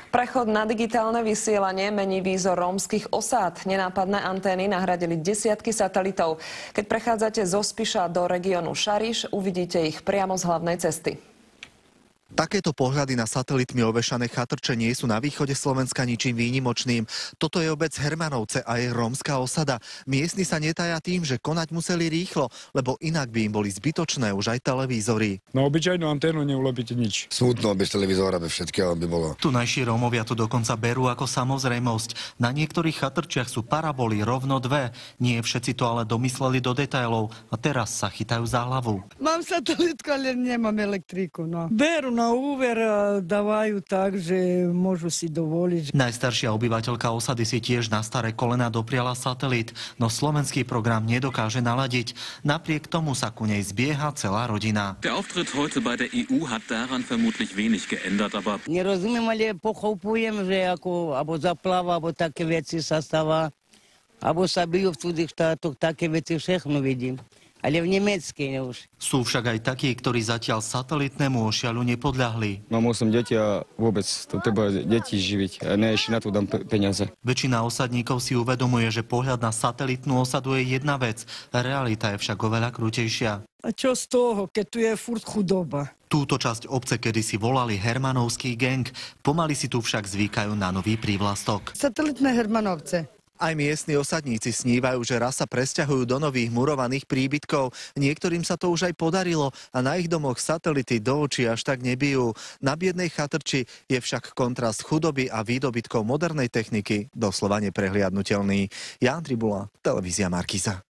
Prechod na digitálne vysielanie mení výzor rómskych osád. Nenápadné antény nahradili desiatky satelitov. Keď prechádzate zo Spiša do regiónu Šariš, uvidíte ich priamo z hlavnej cesty. Takéto pohľady na satelitmi ovešané chatrče nie sú na východe Slovenska ničím výnimočným. Toto je obec Hermanovce a je rómska osada. Miestni sa netaja tým, že konať museli rýchlo, lebo inak by im boli zbytočné už aj televízory. Na obyčajnú anténu neulobíte nič. Smutno bez televízora, bez všetkého by bolo. Tunajší Rómovia to dokonca berú ako samozrejmosť. Na niektorých chatrčiach sú paraboly rovno dve. Nie všetci to ale domysleli do detailov a teraz sa chytajú za hlavu. Mám satelitku, ale nemám elektriku. No. Berú na úver a dávajú tak, že môžu si dovoliť. Najstaršia obyvateľka osady si tiež na staré kolená dopriala satelit, no slovenský program nedokáže naladiť. Napriek tomu sa ku nej zbieha celá rodina. Der Auftritt heute bei der EU hat daran vermutlich wenig geändert, aber Nerozumiem, ale pochopujem, že ako abo zaplava, abo také veci sa stáva, abo sa bijú v cudzích štátoch, také veci všechno vidím. Ale v nemeckej už. Sú však aj takí, ktorí zatiaľ satelitnému ošiaľu nepodľahli. Mám 8 detí a vôbec to treba deti živiť. A ne ešte na to dám peniaze. Väčšina osadníkov si uvedomuje, že pohľad na satelitnú osadu je jedna vec. Realita je však oveľa krutejšia. A čo z toho, keď tu je furt chudoba? Túto časť obce kedysi volali Hermanovský gang. Pomaly si tu však zvykajú na nový prívlastok. Satelitné Hermanovce. Aj miestni osadníci snívajú, že raz sa presťahujú do nových murovaných príbytkov. Niektorým sa to už aj podarilo a na ich domoch satelity do očí až tak nebijú. Na biednej chatrči je však kontrast chudoby a výdobytkov modernej techniky doslova neprehliadnutelný. Ján Tribula, televízia Markíza.